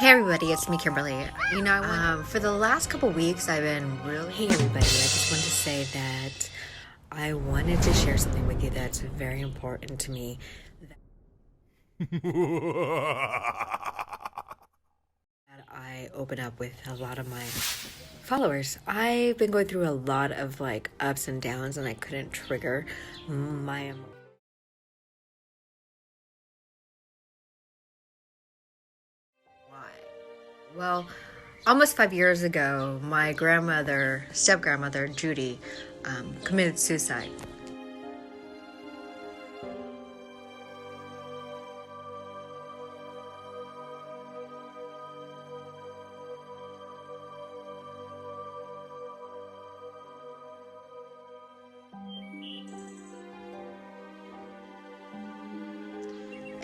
Hey everybody, it's me, Kimberly. For the last couple weeks, I've been really... Hey everybody, I just wanted to say that I wanted to share something with you that's very important to me. That I open up with a lot of my followers. I've been going through a lot of ups and downs, and I couldn't trigger my emotions. Why? Well, almost 5 years ago, my step-grandmother, Judy, committed suicide.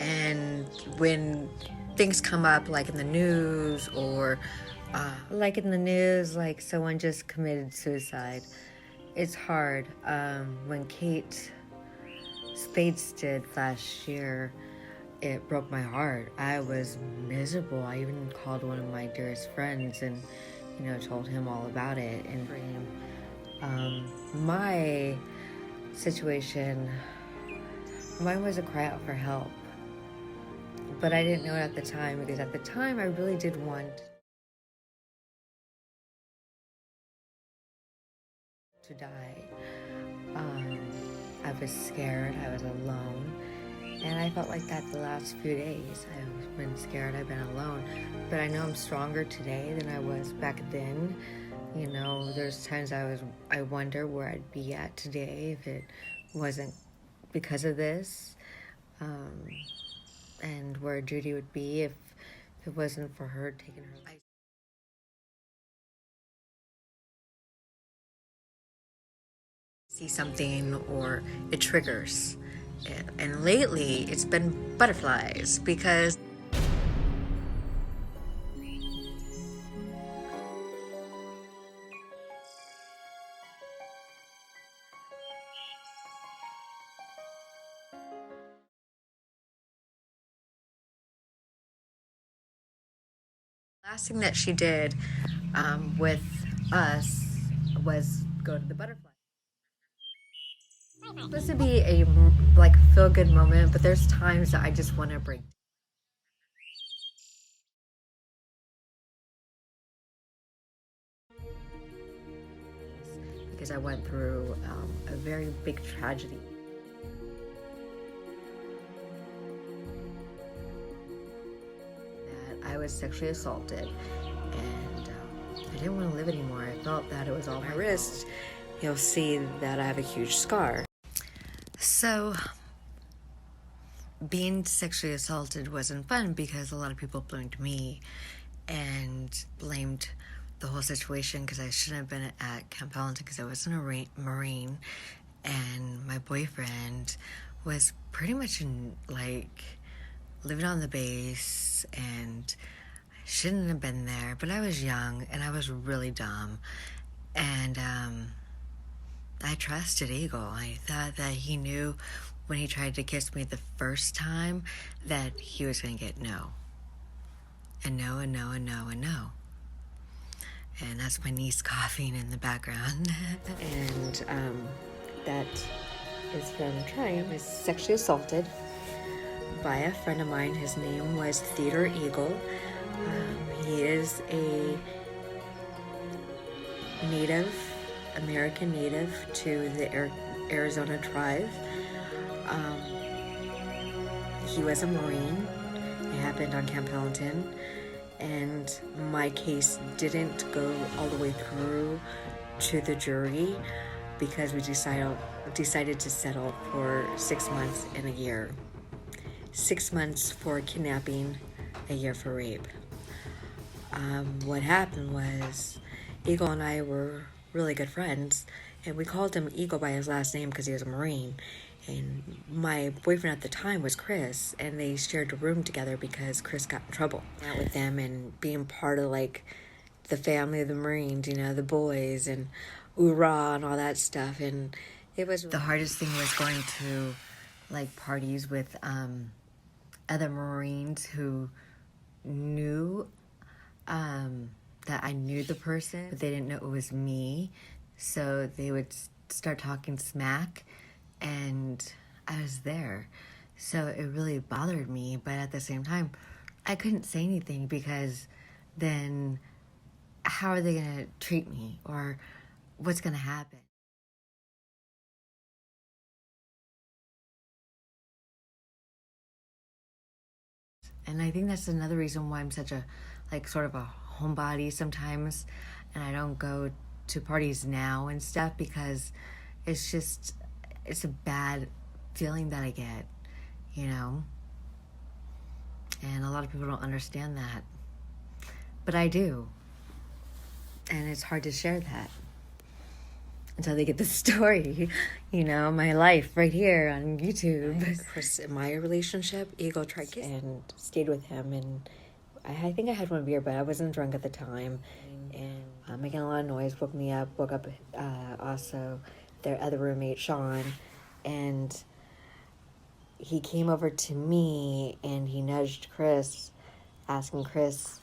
And when things come up, like in the news, like someone just committed suicide, it's hard. When Kate Spades did last year, it broke my heart. I was miserable. I even called one of my dearest friends and, told him all about it. And my situation, mine was a cry out for help. But I didn't know it at the time, because at the time I really did want to die. I was scared, I was alone, and I felt like that the last few days. I've been scared, I've been alone, but I know I'm stronger today than I was back then. There's times I wonder where I'd be at today if it wasn't because of this. And where Judy would be if it wasn't for her taking her life. See something or it triggers. And lately it's been butterflies, because last thing that she did with us was go to the butterfly. It's supposed to be a feel good moment, but there's times that I just want to break. Because I went through a very big tragedy. That I was sexually assaulted, and I didn't want to live anymore. I felt that it was all my wrist. You'll see that I have a huge scar. So, being sexually assaulted wasn't fun, because a lot of people blamed me and blamed the whole situation because I shouldn't have been at Camp Pendleton, because I wasn't a Marine, and my boyfriend was pretty much living on the base, and I shouldn't have been there, but I was young and I was really dumb, and I trusted Eagle. I thought that he knew when he tried to kiss me the first time that he was going to get no. And no, and no, and no, and no. And that's my niece coughing in the background. And that is from trying. I was sexually assaulted by a friend of mine. His name was Theodore Eagle. He is a American native to the Arizona tribe. He was a Marine. It happened on Camp Pendleton, and my case didn't go all the way through to the jury because we decided to settle for 6 months and a year. 6 months for kidnapping, a year for rape. What happened was Eagle and I were really good friends, and we called him Eagle by his last name because he was a Marine. And my boyfriend at the time was Chris, and they shared a room together because Chris got in trouble. Out with them and being part of the family of the Marines, the boys and oorah and all that stuff. And it was the hardest thing was going to parties with other Marines who knew that I knew the person, but they didn't know it was me. So they would start talking smack, and I was there. So it really bothered me, but at the same time, I couldn't say anything because then how are they going to treat me, or what's going to happen? And I think that's another reason why I'm such a, like, sort of a homebody sometimes, and I don't go to parties now and stuff because it's just, it's a bad feeling that I get, you know? And a lot of people don't understand that. But I do. And it's hard to share that until they get the story, you know, my life right here on YouTube. Chris, in my relationship, Ego tried kissing and stayed with him, and I think I had one beer, but I wasn't drunk at the time, and making a lot of noise, woke up also their other roommate, Sean, and he came over to me, and he nudged Chris, asking Chris,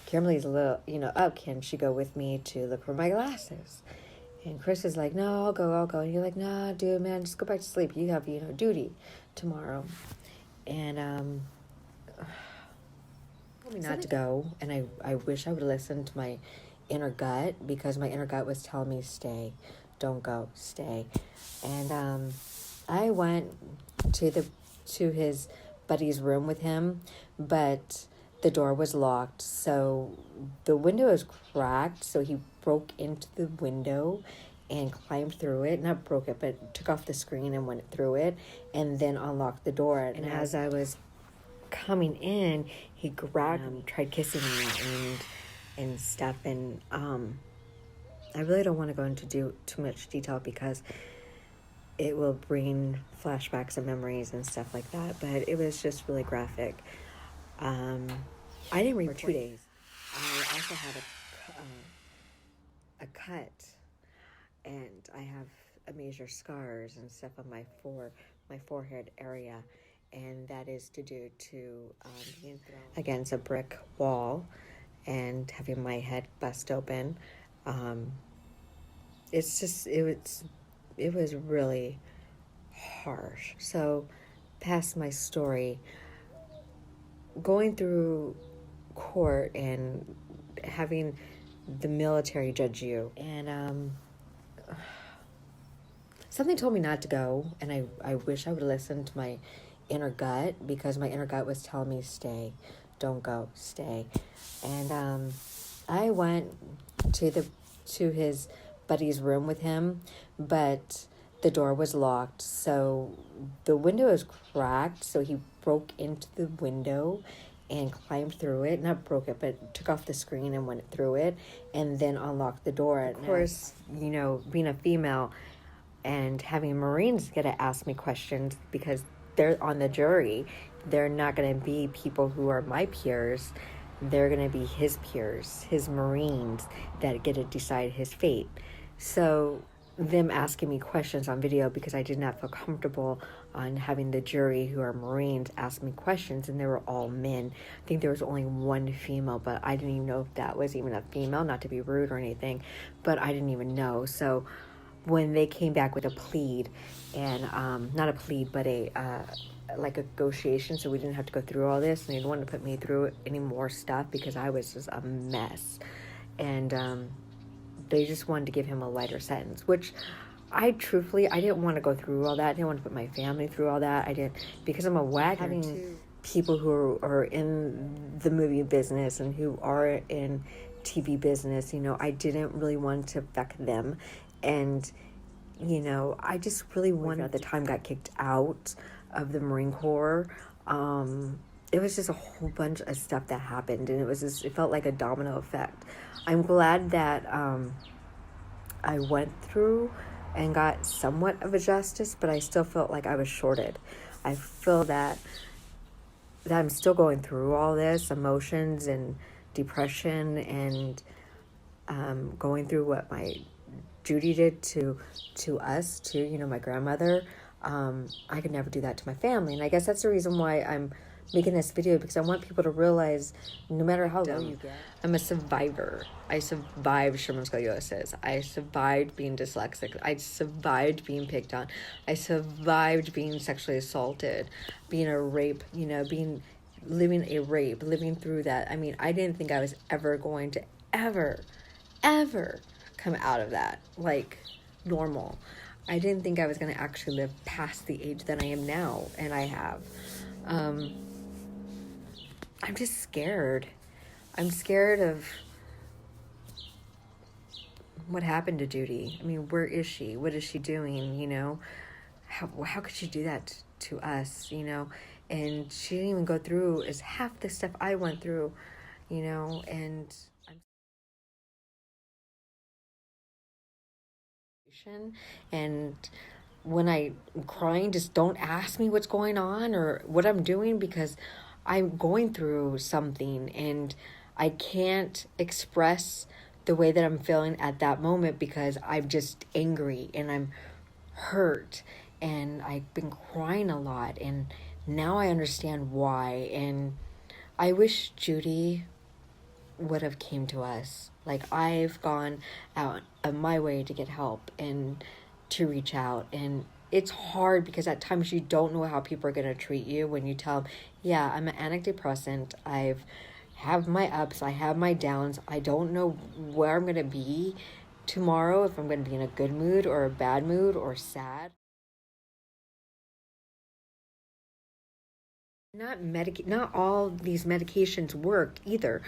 Kimberly's a little, up, can she go with me to look for my glasses? And Chris is like, no, I'll go. And you're like, nah, dude, man, just go back to sleep. You have, duty tomorrow. And, told me not to go. And I wish I would listen to my inner gut, because my inner gut was telling me, stay, don't go, stay. And, I went to his buddy's room with him, but the door was locked. So the window is cracked. So he broke into the window and climbed through it. Not broke it, but took off the screen and went through it, and then unlocked the door. And as I was coming in, he grabbed, tried kissing me and stuff. And I really don't want to go into too much detail because it will bring flashbacks and memories and stuff like that. But it was just really graphic. I didn't read for 2 days. I also had a cut, and I have major scars and stuff on my forehead area, and that is to do to being thrown against a brick wall and having my head bust open. It's just, it was really harsh. So past my story, going through court and having the military judge you, and something told me not to go, and I wish I would listen to my inner gut, because my inner gut was telling me, stay, don't go, stay. And I went to his buddy's room with him, but the door was locked. So the window is cracked. So he broke into the window and climbed through it. Not broke it, but took off the screen and went through it, and then unlocked the door. Of course, being a female and having Marines get to ask me questions, because they're on the jury. They're not going to be people who are my peers. They're going to be his peers, his Marines, that get to decide his fate. So them asking me questions on video, because I did not feel comfortable on having the jury, who are Marines, ask me questions, and they were all men. I think there was only one female, but I didn't even know if that was even a female, not to be rude or anything, but I didn't even know. So when they came back with a plead, and not a plead, but like a negotiation, so we didn't have to go through all this, and they didn't want to put me through any more stuff because I was just a mess. And they just wanted to give him a lighter sentence, which I didn't want to go through all that. I didn't want to put my family through all that. I didn't, because I'm a Wagner. Having people who are in the movie business and who are in TV business, I didn't really want to affect them. And, I just really wanted, at the time, got kicked out of the Marine Corps. It was just a whole bunch of stuff that happened, and it felt like a domino effect. I'm glad that I went through and got somewhat of a justice, but I still felt like I was shorted. I feel that I'm still going through all this emotions and depression, and going through what my Judy did to us, to my grandmother. I could never do that to my family, and I guess that's the reason why I'm making this video because I want people to realize no matter how low you get, I'm a survivor. I survived Sherman scoliosis. I survived being dyslexic. I survived being picked on. I survived being sexually assaulted, being a rape, living a rape, living through that. I mean, I didn't think I was ever going to ever come out of that like normal. I didn't think I was going to actually live past the age that I am now, and I have. I'm just scared. I'm scared of what happened to Judy. I mean, where is she? What is she doing, How could she do that to us, And she didn't even go through as half the stuff I went through, and and when I'm crying, just don't ask me what's going on or what I'm doing, because I'm going through something and I can't express the way that I'm feeling at that moment because I'm just angry and I'm hurt and I've been crying a lot, and now I understand why. And I wish Judy would have came to us. Like, I've gone out of my way to get help and to reach out, and it's hard because at times you don't know how people are going to treat you when you tell them, yeah, I'm an antidepressant, have my ups, I have my downs, I don't know where I'm going to be tomorrow, if I'm going to be in a good mood or a bad mood or sad. Not all these medications work either.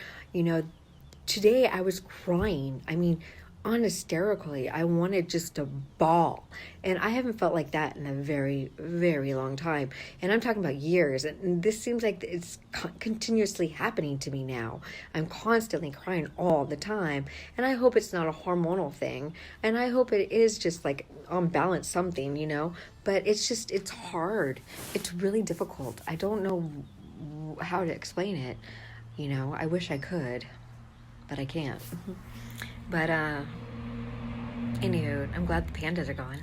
Today I was crying. I mean, hysterically. I wanted just to bawl. And I haven't felt like that in a very, very long time. And I'm talking about years. And this seems like it's continuously happening to me now. I'm constantly crying all the time. And I hope it's not a hormonal thing. And I hope it is just like on balance something, But it's hard. It's really difficult. I don't know how to explain it. I wish I could, but I can't. But, anywho, I'm glad the pandas are gone.